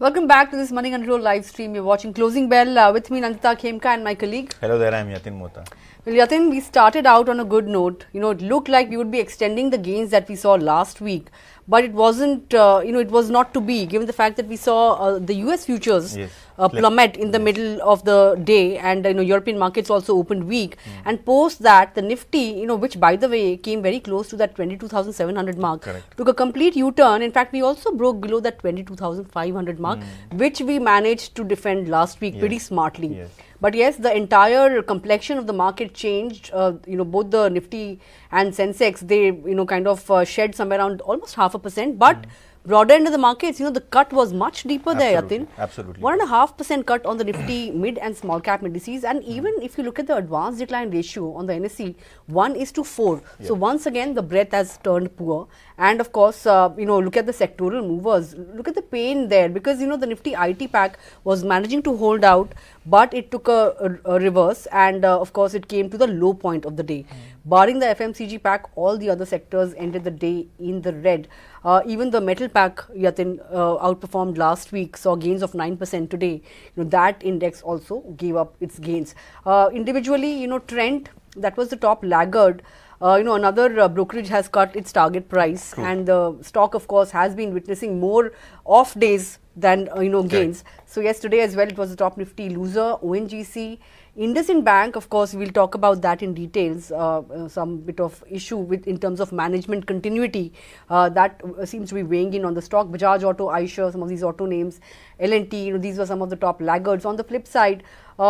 Welcome back to this Money Control live stream. You're watching Closing Bell with me, Nandita, Khemka, and my colleague. Hello there, I'm Yatin Mota. Well, Yatin, we started out on a good note. It looked like we would be extending the gains that we saw last week, but it wasn't, it was not to be, given the fact that we saw the US futures plummet in the middle of the day, and European markets also opened weak. And post that, the Nifty, which by the way came very close to that 22,700 mark, took a complete U-turn. In fact, we also broke below that 22,500 mark, which we managed to defend last week pretty smartly. But yes, the entire complexion of the market changed. Both the Nifty and Sensex, they kind of shed somewhere around almost 0.5%. But broader end of the markets, the cut was much deeper there, Yatin. Absolutely. 1.5% cut on the Nifty mid and small cap indices. And even if you look at the advanced decline ratio on the NSE, 1:4. So once again, the breadth has turned poor. And of course, look at the sectoral movers. Look at the pain there, because, the Nifty IT pack was managing to hold out, but it took a reverse. And of course, it came to the low point of the day. Barring the FMCG pack, all the other sectors ended the day in the red. Even the metal pack, Yatin, outperformed last week, saw gains of 9% today. That index also gave up its gains. Individually, Trent, that was the top laggard. Another brokerage has cut its target price, and the stock, of course, has been witnessing more off days than gains. So yesterday as well, it was the top Nifty loser. ONGC, IndusInd Bank, of course, we'll talk about that in details. Some bit of issue in terms of management continuity that seems to be weighing in on the stock. Bajaj Auto, Eicher, some of these auto names, L&T, these were some of the top laggards. On the flip side,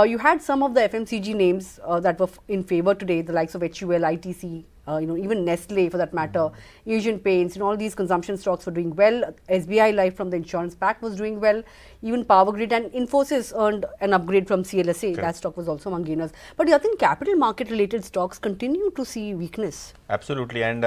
you had some of the FMCG names that were in favor today, the likes of HUL, ITC, even Nestle for that matter, Asian Paints, all these consumption stocks were doing well. SBI Life from the insurance pack was doing well. Even Power Grid and Infosys earned an upgrade from CLSA. That stock was also among gainers. But I think capital market related stocks continue to see weakness. Absolutely. And,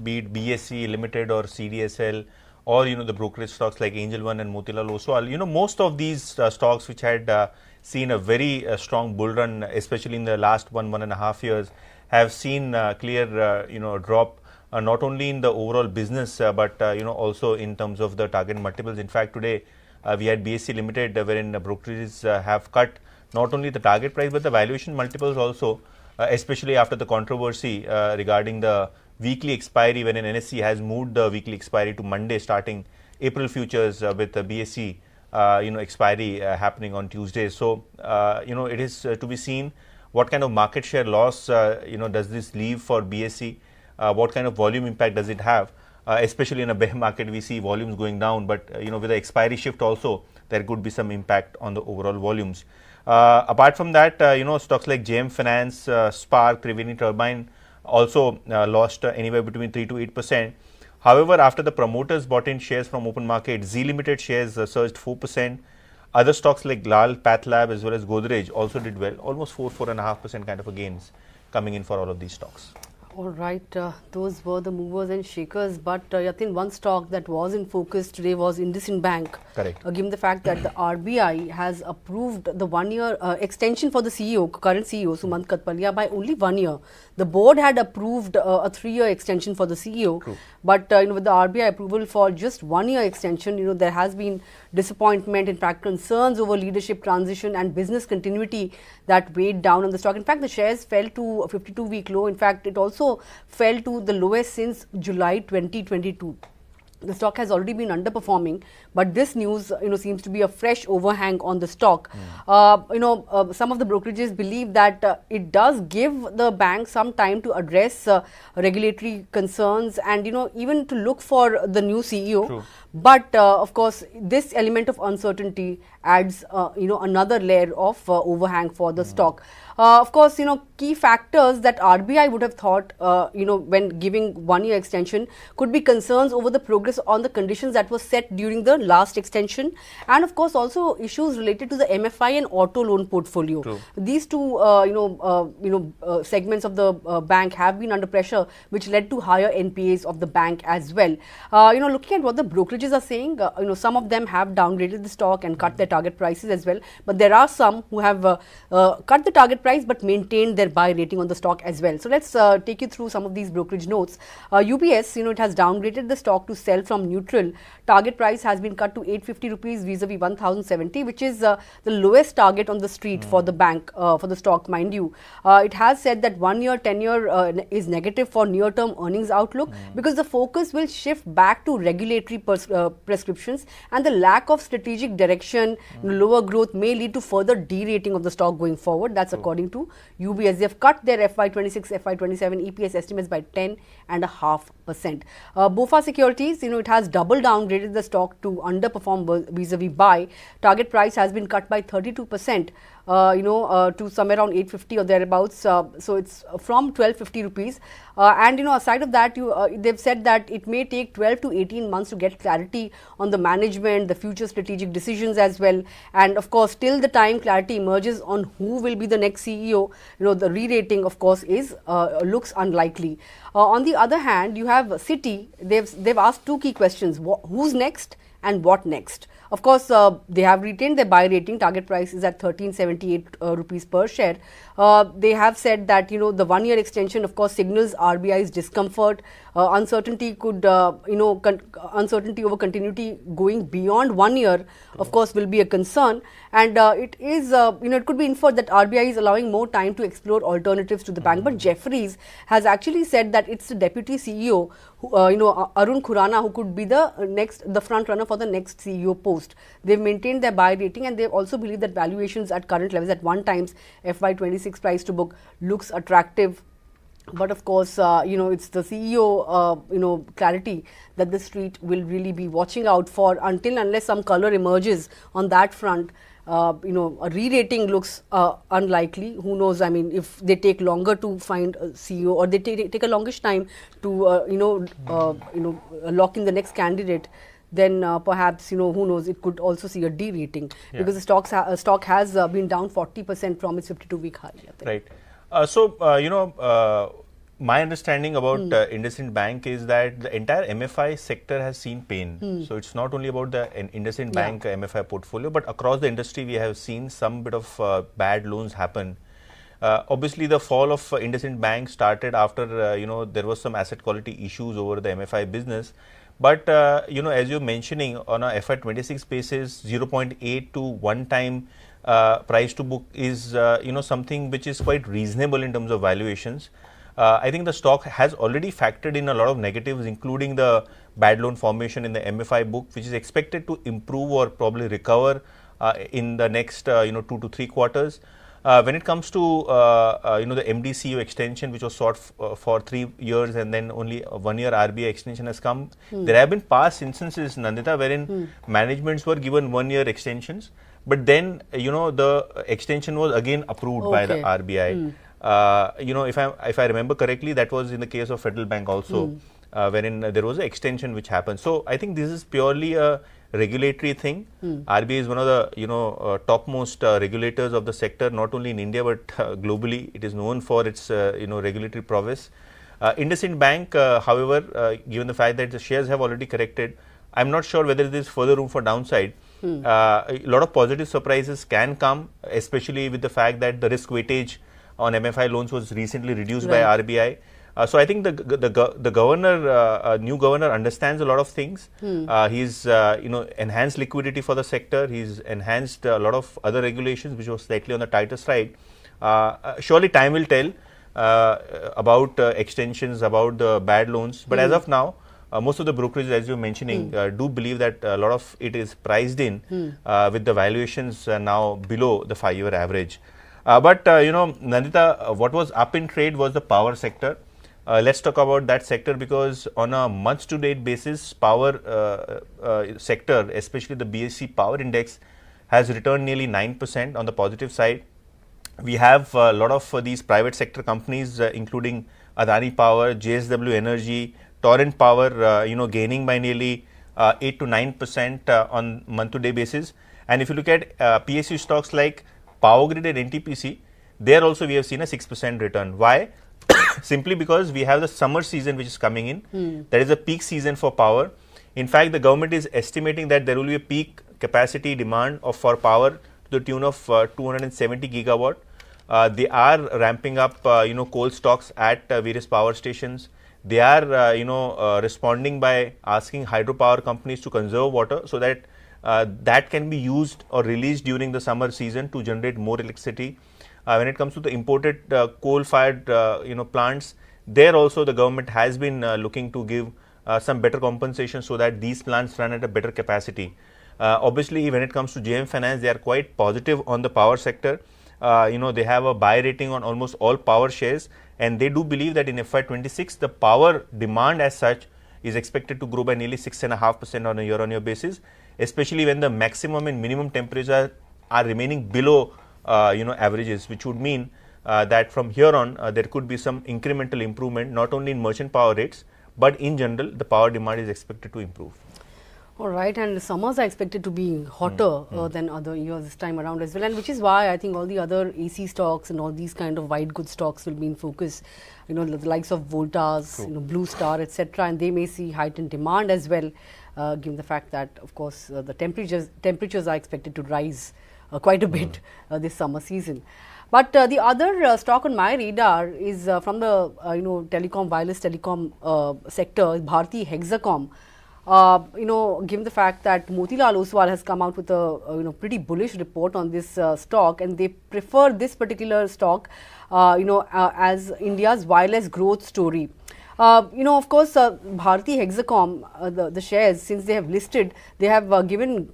be it BSE Limited or CDSL or, the brokerage stocks like Angel One and Motilal Oswal, most of these stocks which had seen a very strong bull run, especially in the last 1.5 years, have seen clear, drop not only in the overall business, but also in terms of the target multiples. In fact, today we had BSE Limited, wherein brokerages have cut not only the target price but the valuation multiples also, especially after the controversy regarding the weekly expiry, when an NSE has moved the weekly expiry to Monday, starting April futures with the BSE expiry happening on Tuesday. So it is to be seen what kind of market share loss does this leave for BSE, what kind of volume impact does it have, especially in a bear market. We see volumes going down, but with the expiry shift also, there could be some impact on the overall volumes. Apart from that, stocks like JM Finance, Spark, Triveni Turbine also lost anywhere between 3 to 8%. However, after the promoters bought in shares from open market, Z Limited shares surged 4%. Other stocks like Lal, Pathlab as well as Godrej also did well, almost 4.5% kind of a gains coming in for all of these stocks. All right, those were the movers and shakers. But Yatin, one stock that was in focus today was IndusInd Bank. Correct. Given the fact that the RBI has approved the 1-year extension for the CEO, current CEO, Sumant Katpalia, by only 1 year. The board had approved a 3-year extension for the CEO. True. But with the RBI approval for just 1 year extension, there has been disappointment, in fact, concerns over leadership transition and business continuity that weighed down on the stock. In fact, the shares fell to a 52-week low. In fact, it also fell to the lowest since July 2022. The stock has already been underperforming, but this news, seems to be a fresh overhang on the stock. Some of the brokerages believe that it does give the bank some time to address regulatory concerns and, even to look for the new CEO. True. But of course, this element of uncertainty adds, another layer of overhang for the stock. Of course, key factors that RBI would have thought, when giving 1 year extension could be concerns over the progress on the conditions that were set during the last extension, and of course also issues related to the MFI and auto loan portfolio. True. These two, segments of the bank have been under pressure, which led to higher NPAs of the bank as well. Looking at what the brokerages are saying, some of them have downgraded the stock and cut their target prices as well, but there are some who have cut the target price but maintained their buy rating on the stock as well. So let's take you through some of these brokerage notes. UBS, it has downgraded the stock to sell from neutral. Target price has been cut to 850 rupees vis-a-vis 1070, which is the lowest target on the street for the bank, for the stock, mind you. It has said that 1 year tenure is negative for near-term earnings outlook because the focus will shift back to regulatory prescriptions, and the lack of strategic direction, lower growth may lead to further derating of the stock going forward. That's according to UBS. They have cut their FY26, FY27 EPS estimates by 10.5%. BofA Securities, it has double downgraded the stock to underperform vis-a-vis buy. Target price has been cut by 32%. To somewhere around 850 or thereabouts. So it's from 1250 rupees. And aside of that, they've said that it may take 12 to 18 months to get clarity on the management, the future strategic decisions as well. And of course, till the time clarity emerges on who will be the next CEO, the re-rating, of course, is looks unlikely. On the other hand, you have Citi. They've asked two key questions: who's next and what next? Of course, they have retained their buy rating. Target price is at 1378 rupees per share. They have said that, the 1 year extension, of course, signals RBI's discomfort. Uncertainty could, uncertainty over continuity going beyond 1 year, of course, will be a concern. And it is, it could be inferred that RBI is allowing more time to explore alternatives to the bank. But Jefferies has actually said that it's the deputy CEO, Arun Khurana, who could be the front runner for the next CEO post. They've maintained their buy rating, and they also believe that valuations at current levels at 1 times FY26 price to book looks attractive. But of course, it's the CEO, clarity that the street will really be watching out for unless some color emerges on that front. A re-rating looks unlikely. Who knows? I mean, if they take longer to find a CEO, or they take a longish time to, lock in the next candidate, then perhaps, who knows, it could also see a de-rating because the stock has been down 40% from its 52-week high. Right. My understanding about IndusInd Bank is that the entire MFI sector has seen pain. So it's not only about the IndusInd Bank MFI portfolio, but across the industry we have seen some bit of bad loans happen. Obviously, the fall of IndusInd Bank started after there was some asset quality issues over the MFI business. But as you're mentioning, on a FY26 basis, 0.8 to 1 time price to book is something which is quite reasonable in terms of valuations. I think the stock has already factored in a lot of negatives, including the bad loan formation in the MFI book, which is expected to improve or probably recover in the next 2 to 3 quarters. When it comes to the MD CEO extension, which was sought for 3 years, and then only 1 year RBI extension has come, there have been past instances, Nandita, wherein managements were given 1 year extensions, but then the extension was again approved by the RBI. If I remember correctly, that was in the case of Federal Bank also, wherein there was an extension which happened. So I think this is purely a regulatory thing. RBI is one of the topmost regulators of the sector, not only in India but globally. It is known for its regulatory prowess. IndusInd Bank, however, given the fact that the shares have already corrected, I'm not sure whether there is further room for downside. A lot of positive surprises can come, especially with the fact that the risk weightage on MFI loans was recently reduced by RBI. So I think the governor, new governor, understands a lot of things. He's enhanced liquidity for the sector. He's enhanced a lot of other regulations which was slightly on the tighter side. Surely time will tell about extensions, about the bad loans. But as of now, most of the brokerages, as you're mentioning, do believe that a lot of it is priced in with the valuations now below the 5-year average. But Nandita, what was up in trade was the power sector. Let's talk about that sector, because on a month-to-date basis, power sector, especially the BSE Power Index, has returned nearly 9% on the positive side. We have a lot of these private sector companies, including Adani Power, JSW Energy, Torrent Power, gaining by nearly 8 to 9% on month-to-day basis. And if you look at PSU stocks like Power Grid and NTPC, there also we have seen a 6% return. Why? Simply because we have the summer season which is coming in. That is a peak season for power. In fact, the government is estimating that there will be a peak capacity demand for power to the tune of 270 gigawatt. They are ramping up, coal stocks at various power stations. They are, responding by asking hydropower companies to conserve water so that that can be used or released during the summer season to generate more electricity. When it comes to the imported coal-fired, plants, there also the government has been looking to give some better compensation so that these plants run at a better capacity. Obviously, when it comes to JM Finance, they are quite positive on the power sector. They have a buy rating on almost all power shares, and they do believe that in FY26, the power demand as such is expected to grow by nearly 6.5% on a year-on-year basis, especially when the maximum and minimum temperatures are remaining below averages, which would mean that from here on there could be some incremental improvement not only in merchant power rates, but in general the power demand is expected to improve. All right, and summers are expected to be hotter than other years this time around as well, and which is why I think all the other AC stocks and all these kind of white goods stocks will be in focus. The likes of Voltas, Blue Star, etc., and they may see heightened demand as well, given the fact that, of course, the temperatures are expected to rise quite a bit this summer season. But the other stock on my radar is from the telecom, wireless telecom sector, Bharti Hexacom. Given the fact that Motilal Oswal has come out with a pretty bullish report on this stock, and they prefer this particular stock, as India's wireless growth story. Of course, Bharti Hexacom, the shares, since they have listed, they have given,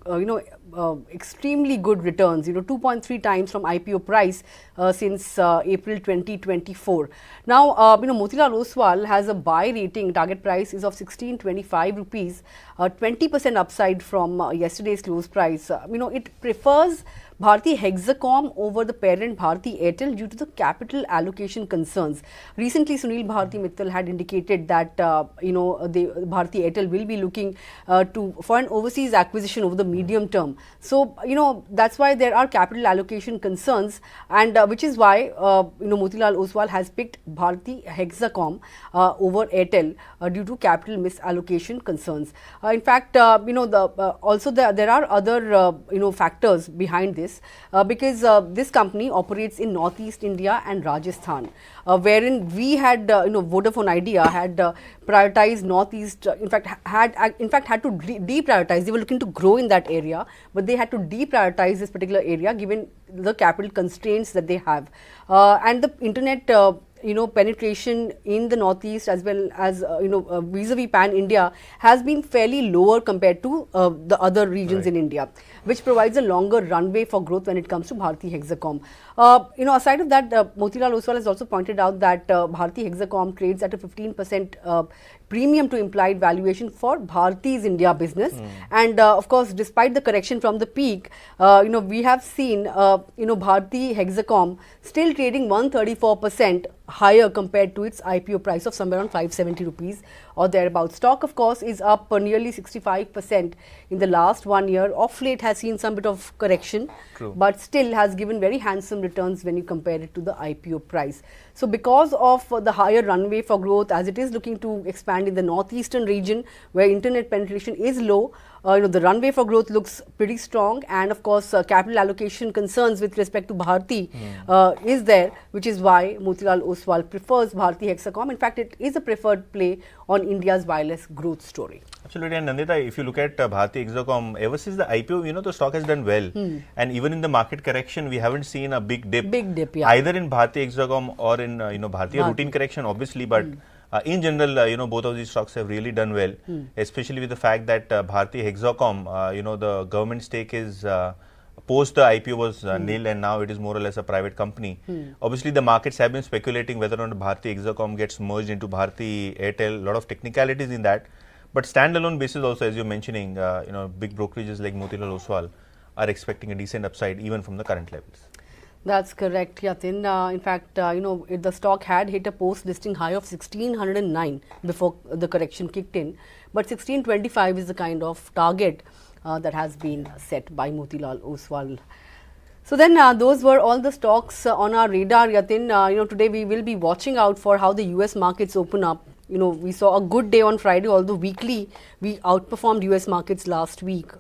extremely good returns, 2.3 times from IPO price since April 2024. Now, Motilal Oswal has a buy rating, target price is of 1625 rupees, 20% upside from yesterday's close price. It prefers Bharti Hexacom over the parent Bharti Airtel due to the capital allocation concerns. Recently, Sunil Bharti Mittal had indicated that the Bharti Airtel will be looking for an overseas acquisition over the medium term. So, that's why there are capital allocation concerns, and which is why Motilal Oswal has picked Bharti Hexacom over Airtel due to capital misallocation concerns. In fact, also there are other factors behind this. Because this company operates in Northeast India and Rajasthan, wherein we had, Vodafone Idea had prioritized Northeast. In fact, had to deprioritize. They were looking to grow in that area, but they had to deprioritize this particular area given the capital constraints that they have, and the internet. Penetration in the Northeast as well as, vis-a-vis pan-India has been fairly lower compared to the other regions in India, which provides a longer runway for growth when it comes to Bharti Hexacom. Aside of that, Motilal Oswal has also pointed out that Bharti Hexacom trades at a 15% premium to implied valuation for Bharti's India business. And of course, despite the correction from the peak, we have seen, Bharti Hexacom still trading 134% higher compared to its IPO price of somewhere around 570 rupees or thereabouts. Stock, of course, is up nearly 65% in the last 1 year. Off late has seen some bit of correction, but still has given very handsome returns when you compare it to the IPO price. So, because of the higher runway for growth, as it is looking to expand in the northeastern region where internet penetration is low, the runway for growth looks pretty strong, and of course capital allocation concerns with respect to Bharti is there, which is why Motilal Oswal prefers Bharti Hexacom. In fact, it is a preferred play on India's wireless growth story. Absolutely, and Nandita, if you look at Bharti Hexacom, ever since the IPO, the stock has done well, and even in the market correction, we haven't seen a big dip, either in Bharti Hexacom or in Bharti. Routine correction, obviously, but in general, both of these stocks have really done well, especially with the fact that Bharti Hexacom, the government stake is post the IPO was nil, and now it is more or less a private company. Obviously, the markets have been speculating whether or not Bharti Hexacom gets merged into Bharti Airtel. A lot of technicalities in that, but standalone basis also, as you're mentioning, big brokerages like Motilal Oswal are expecting a decent upside even from the current levels. That's correct, Yatin. In fact, the stock had hit a post-listing high of 1609 before the correction kicked in, but 1625 is the kind of target that has been set by Motilal Oswal. So then, those were all the stocks on our radar, Yatin. Today we will be watching out for how the US markets open up. we saw a good day on Friday, although weekly we outperformed US markets last week.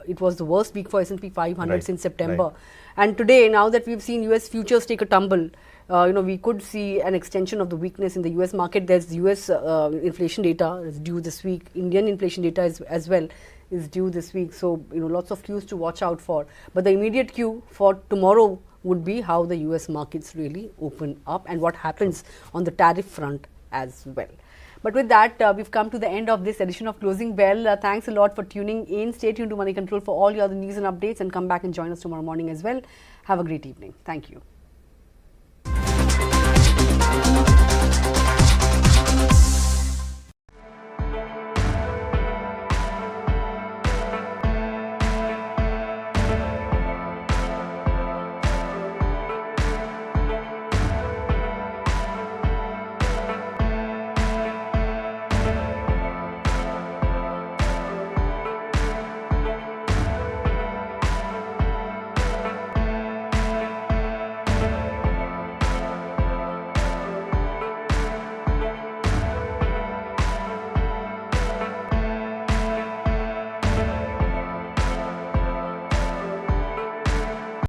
It was the worst week for S&P 500 since September. And today, now that we've seen US futures take a tumble, we could see an extension of the weakness in the US market. There's US inflation data is due this week. Indian inflation data as well is due this week. So, lots of cues to watch out for. But the immediate cue for tomorrow would be how the US markets really open up and what happens on the tariff front as well. But with that, we've come to the end of this edition of Closing Bell. Thanks a lot for tuning in. Stay tuned to Money Control for all your other news and updates, and come back and join us tomorrow morning as well. Have a great evening. Thank you.